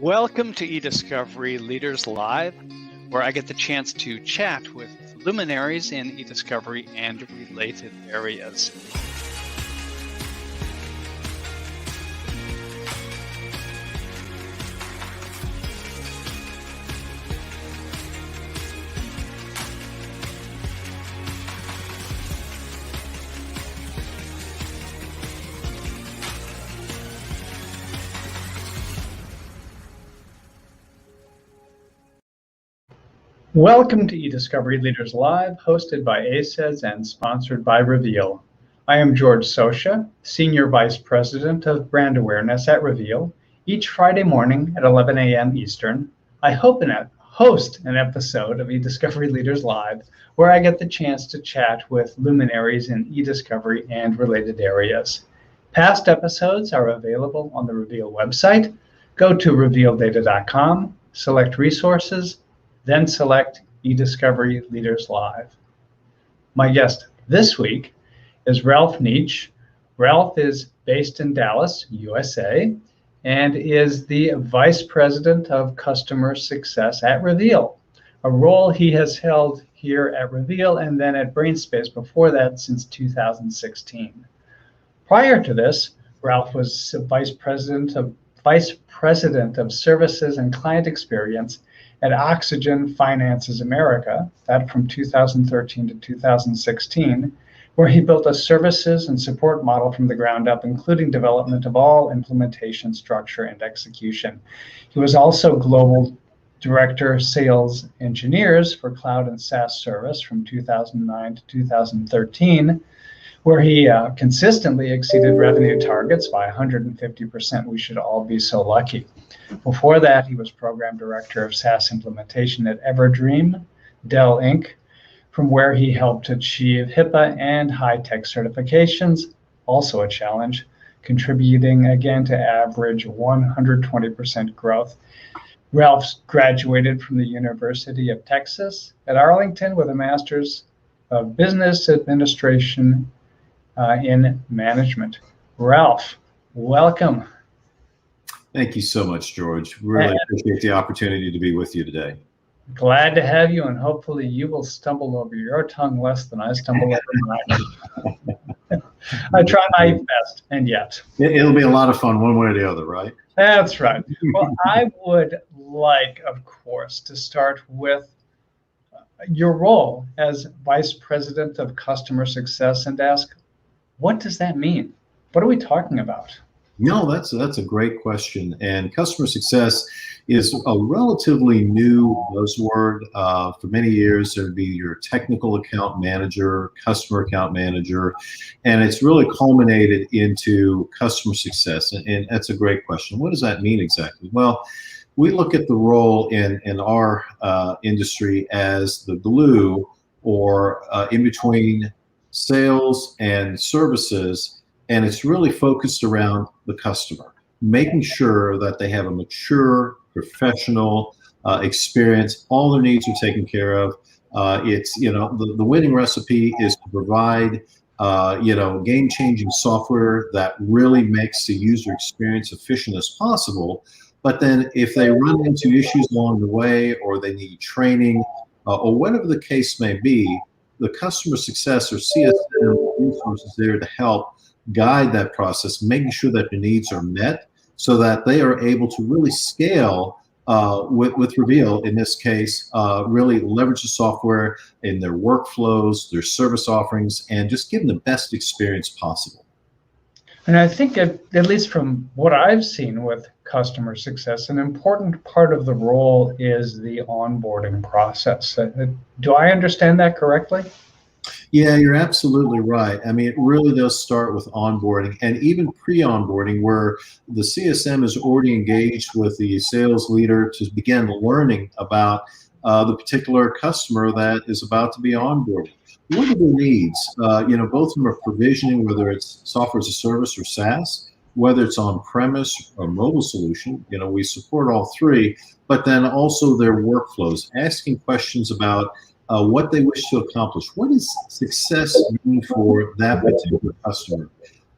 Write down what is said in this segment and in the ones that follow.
Welcome to eDiscovery Leaders Live, where I get the chance to chat with luminaries in eDiscovery and related areas. Welcome to eDiscovery Leaders Live, hosted by ACES and sponsored by Reveal. I am George Socia, Senior Vice President of Brand Awareness at Reveal. Each Friday morning at 11 a.m. Eastern, I host an episode of eDiscovery Leaders Live, where I get the chance to chat with luminaries in eDiscovery and related areas. Past episodes are available on the Reveal website. Go to revealdata.com, select resources, then select eDiscovery Leaders Live. My guest this week is Ralph Neitsch. Ralph is based in Dallas, USA, and is the Vice President of Customer Success at Reveal, a role he has held here at Reveal and then at BrainSpace before that since 2016. Prior to this, Ralph was Vice President of Services and Client Experience at Oxygen Finances America, that from 2013 to 2016, where he built a services and support model from the ground up, including development of all implementation structure and execution. He was also Global Director Sales Engineers for Cloud and SaaS Service from 2009 to 2013, where he consistently exceeded revenue targets by 150%. We should all be so lucky. Before that, he was Program Director of SaaS Implementation at Everdream, Dell Inc., from where he helped achieve HIPAA and high-tech certifications, also a challenge, contributing again to average 120% growth. Ralph graduated from the University of Texas at Arlington with a Master's of Business Administration in Management. Ralph, welcome. Thank you so much, George. Really appreciate the opportunity to be with you today. Glad to have you, and hopefully you will stumble over your tongue less than I stumble over mine. I try my best, and yet. It'll be a lot of fun one way or the other, right? That's right. Well, I would like, of course, to start with your role as Vice President of Customer Success and ask, what does that mean? What are we talking about? No, that's a great question. And customer success is a relatively new buzzword. For many years, there'd be your technical account manager, customer account manager, and it's really culminated into customer success. And that's a great question. What does that mean exactly? Well, we look at the role in our industry as the glue or in between sales and services. And it's really focused around the customer, making sure that they have a mature, professional experience. All their needs are taken care of. It's, the winning recipe is to provide, game-changing software that really makes the user experience efficient as possible. But then if they run into issues along the way, or they need training, or whatever the case may be, the customer success or CSM resources there to help guide that process, making sure that the needs are met so that they are able to really scale with Reveal, in this case, really leverage the software in their workflows, their service offerings, and just give them the best experience possible. And I think, at least from what I've seen with customer success, an important part of the role is the onboarding process. Do I understand that correctly? Yeah, you're absolutely right. I mean, it really does start with onboarding, and even pre-onboarding, where the CSM is already engaged with the sales leader to begin learning about the particular customer that is about to be onboarded. What are the needs? Both of them are provisioning, whether it's software as a service or SaaS, whether it's on-premise or mobile solution. We support all three, but then also their workflows, asking questions about what they wish to accomplish. What does success mean for that particular customer?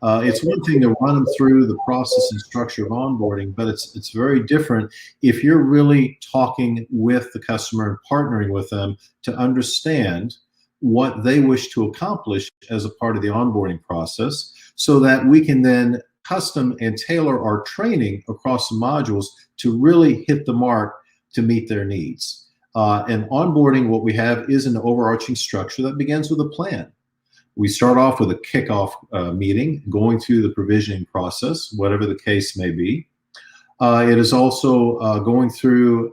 It's one thing to run them through the process and structure of onboarding, but it's very different if you're really talking with the customer and partnering with them to understand what they wish to accomplish as a part of the onboarding process, so that we can then custom and tailor our training across the modules to really hit the mark to meet their needs. And onboarding, what we have is an overarching structure that begins with a plan. We start off with a kickoff meeting, going through the provisioning process, whatever the case may be. It is also going through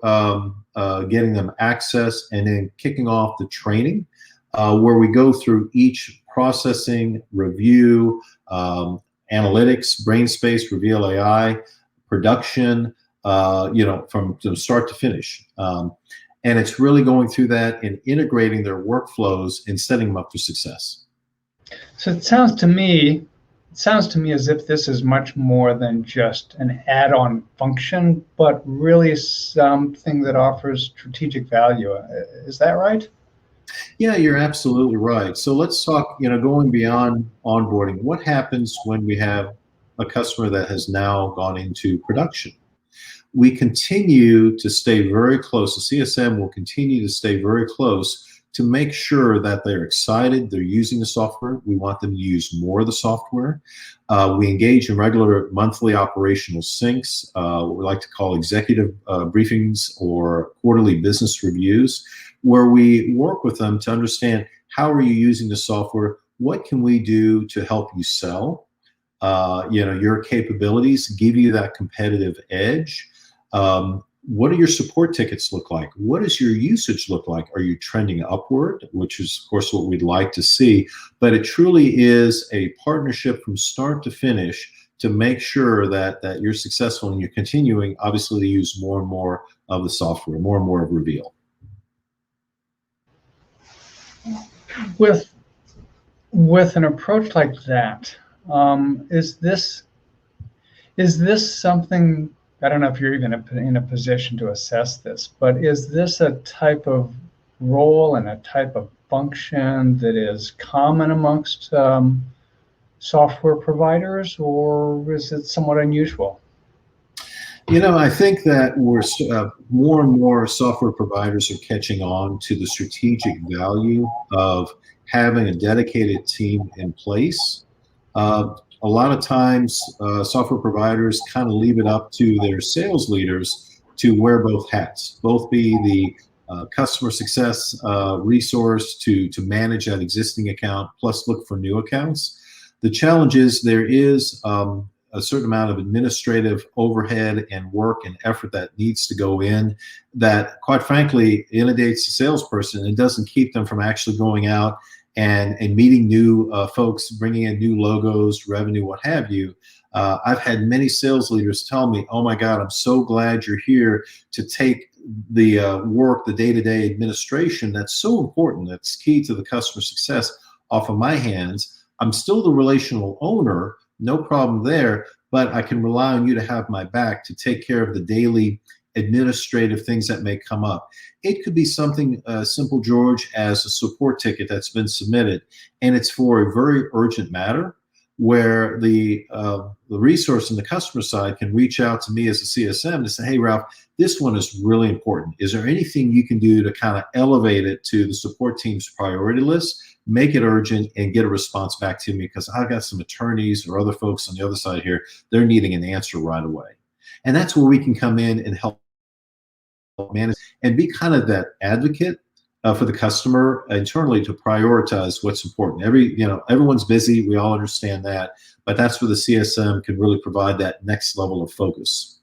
getting them access and then kicking off the training, where we go through each processing, review, analytics, BrainSpace, Reveal AI, production, from start to finish. And it's really going through that and integrating their workflows and setting them up for success. So it sounds to me as if this is much more than just an add-on function, but really something that offers strategic value. Is that right? Yeah, you're absolutely right. So let's talk, going beyond onboarding. What happens when we have a customer that has now gone into production? We continue to stay very close. The CSM will continue to stay very close to make sure that they're excited, they're using the software. We want them to use more of the software. We engage in regular monthly operational syncs, what we like to call executive briefings or quarterly business reviews, where we work with them to understand, how are you using the software? What can we do to help you sell? Your capabilities, give you that competitive edge. What do your support tickets look like? What does your usage look like? Are you trending upward? Which is, of course, what we'd like to see. But it truly is a partnership from start to finish to make sure that you're successful and you're continuing, obviously, to use more and more of the software, more and more of Reveal. With an approach like that, is this something? I don't know if you're even in a position to assess this, but is this a type of role and a type of function that is common amongst software providers, or is it somewhat unusual? I think that more and more software providers are catching on to the strategic value of having a dedicated team in place. A lot of times, software providers kind of leave it up to their sales leaders to wear both hats, both be the customer success resource to manage that existing account, plus look for new accounts. The challenge is there is a certain amount of administrative overhead and work and effort that needs to go in that, quite frankly, inundates the salesperson and doesn't keep them from actually going out and meeting new folks, bringing in new logos, revenue, what have you. I've had many sales leaders tell me, oh my God, I'm so glad you're here to take the work, the day-to-day administration that's so important, that's key to the customer success, off of my hands. I'm still the relational owner, no problem there, but I can rely on you to have my back to take care of the daily administrative things that may come up. It could be something simple, George, as a support ticket that's been submitted, and it's for a very urgent matter, where the resource on the customer side can reach out to me as a CSM to say, hey, Ralph, this one is really important. Is there anything you can do to kind of elevate it to the support team's priority list, make it urgent, and get a response back to me? Because I've got some attorneys or other folks on the other side here, they're needing an answer right away. And that's where we can come in and help manage and be kind of that advocate for the customer internally to prioritize what's important. Everyone's busy. We all understand that, but that's where the CSM can really provide that next level of focus.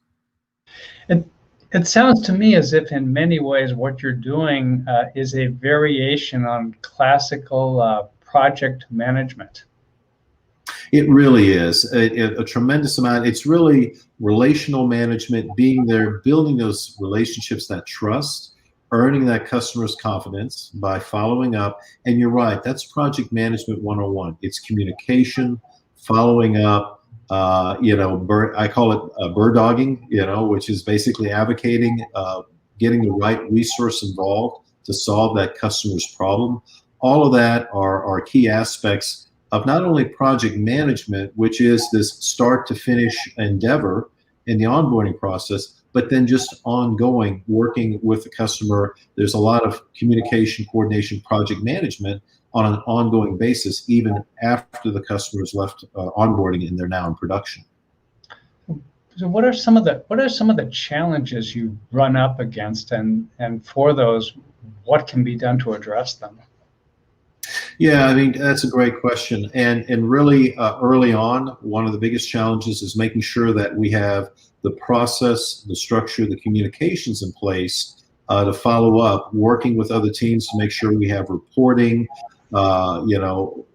It sounds to me as if in many ways what you're doing is a variation on classical project management. It really is a tremendous amount. It's really relational management, being there, building those relationships, that trust, earning that customer's confidence by following up. And you're right, that's project management 101. It's communication, following up, I call it bird dogging, which is basically advocating, getting the right resource involved to solve that customer's problem. All of that are key aspects of not only project management, which is this start to finish endeavor in the onboarding process, but then just ongoing working with the customer. There's a lot of communication, coordination, project management on an ongoing basis, even after the customer has left onboarding and they're now in production. So what are some of the challenges you run up against, and for those, what can be done to address them? Yeah, I mean, that's a great question. And really early on, one of the biggest challenges is making sure that we have the process, the structure, the communications in place to follow up, working with other teams to make sure we have reporting,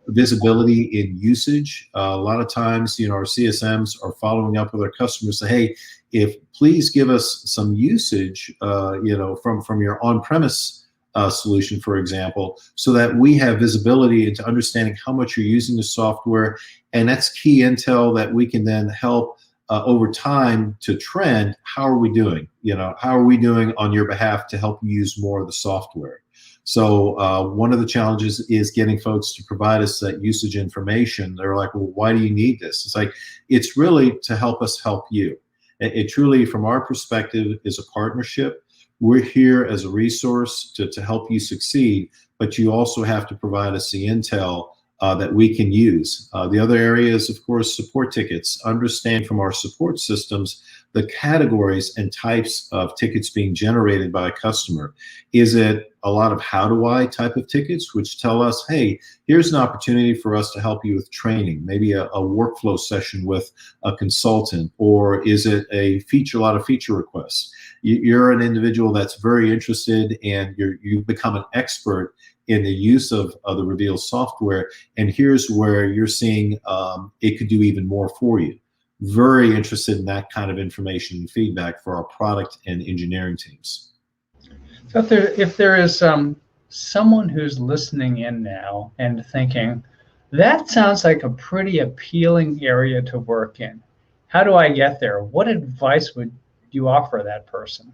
visibility in usage. A lot of times, our CSMs are following up with our customers, say, hey, please give us some usage, from your on-premise solution, for example, so that we have visibility into understanding how much you're using the software. And that's key intel that we can then help over time to trend. How are we doing? How are we doing on your behalf to help you use more of the software? So one of the challenges is getting folks to provide us that usage information. They're like, well, why do you need this? It's like, it's really to help us help you. It truly, from our perspective, is a partnership. We're here as a resource to help you succeed, but you also have to provide us the intel that we can use. The other area is, of course, support tickets. Understand from our support systems the categories and types of tickets being generated by a customer. Is it a lot of how do I type of tickets, which tell us, hey, here's an opportunity for us to help you with training, maybe a workflow session with a consultant, or is it a lot of feature requests? You're an individual that's very interested and you've become an expert in the use of the Reveal software, and here's where you're seeing it could do even more for you. Very interested in that kind of information and feedback for our product and engineering teams. So if there is someone who's listening in now and thinking, that sounds like a pretty appealing area to work in, how do I get there? What advice would you offer that person?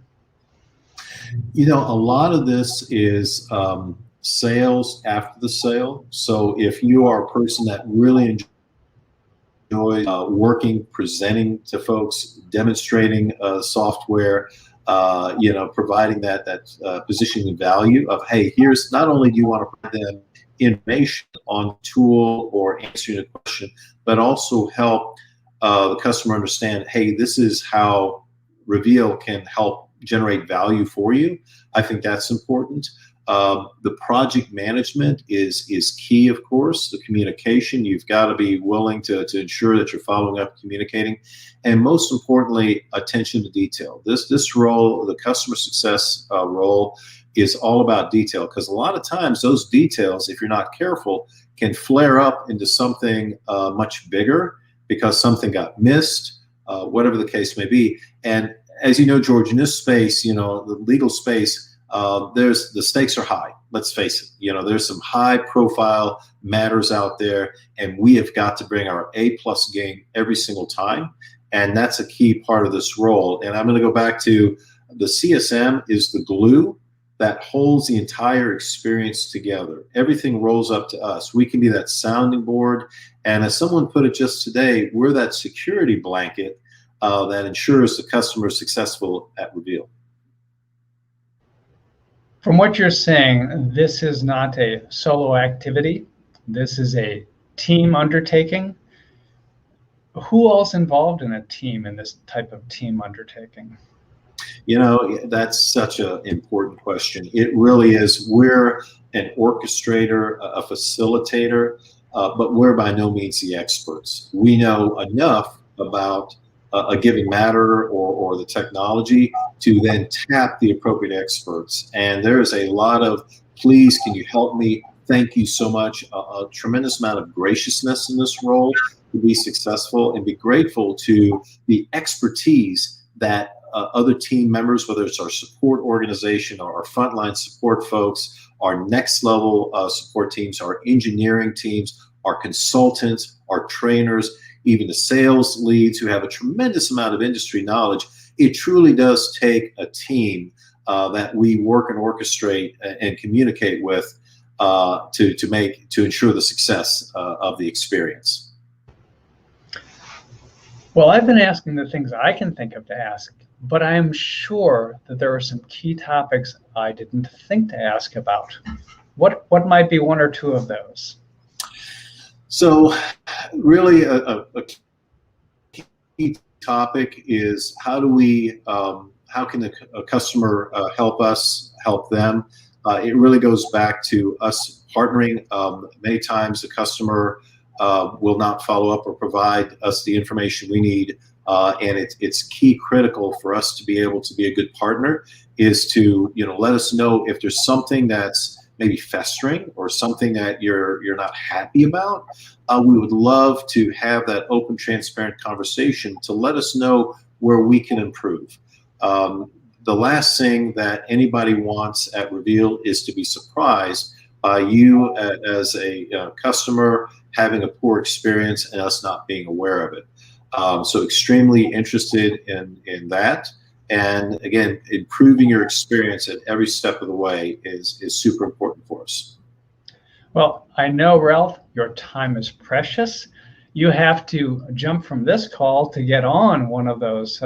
A lot of this is sales after the sale. So if you are a person that really enjoys working, presenting to folks, demonstrating software, providing that positioning of value of, hey, here's, not only do you want to provide them information on the tool or answering a question, but also help the customer understand, hey, this is how Reveal can help generate value for you. I think that's important. The project management is key, of course. The communication, you've got to be willing to ensure that you're following up, communicating, and most importantly, attention to detail. This role, the customer success role, is all about detail, because a lot of times those details, if you're not careful, can flare up into something much bigger because something got missed, whatever the case may be. And as you know, George, in this space, the legal space, the stakes are high. Let's face it. There's some high profile matters out there, and we have got to bring our A+ game every single time. And that's a key part of this role. And I'm going to go back to the CSM is the glue that holds the entire experience together. Everything rolls up to us. We can be that sounding board. And as someone put it just today, we're that security blanket that ensures the customer is successful at Reveal. From what you're saying, this is not a solo activity. This is a team undertaking. Who else involved in a team, in this type of team undertaking? That's such an important question. It really is. We're an orchestrator, a facilitator, but we're by no means the experts. We know enough about a given matter or the technology to then tap the appropriate experts. And there is a lot of, please, can you help me? Thank you so much. A tremendous amount of graciousness in this role to be successful, and be grateful to the expertise that other team members, whether it's our support organization or our frontline support folks, our next level support teams, our engineering teams, our consultants, our trainers, even the sales leads who have a tremendous amount of industry knowledge. It truly does take a team that we work and orchestrate and communicate with to ensure the success of the experience. Well, I've been asking the things I can think of to ask, but I am sure that there are some key topics I didn't think to ask about. What might be one or two of those? So really a key topic is how can a customer help us, help them? It really goes back to us partnering. Many times the customer will not follow up or provide us the information we need. And it's key critical for us to be able to be a good partner is to let us know if there's something that's maybe festering or something that you're not happy about. We would love to have that open, transparent conversation to let us know where we can improve. The last thing that anybody wants at Reveal is to be surprised by you as a customer having a poor experience and us not being aware of it. So extremely interested in that. And again, improving your experience at every step of the way is super important for us. Well, I know, Ralph, your time is precious. You have to jump from this call to get on one of those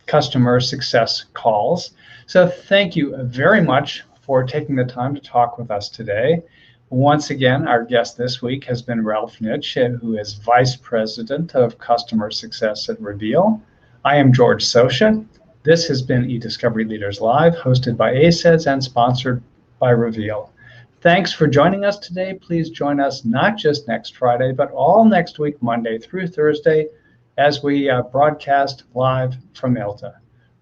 customer success calls. So thank you very much for taking the time to talk with us today. Once again, our guest this week has been Ralph Nitsch, who is Vice President of Customer Success at Reveal. I am George Sosha. This has been eDiscovery Leaders Live, hosted by ACEDS and sponsored by Reveal. Thanks for joining us today. Please join us not just next Friday, but all next week, Monday through Thursday, as we broadcast live from ILTA.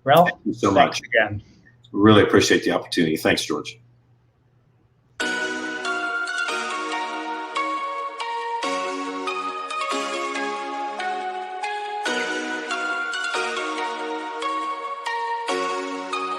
Ralph, thank you so thanks much again. Really appreciate the opportunity. Thanks, George.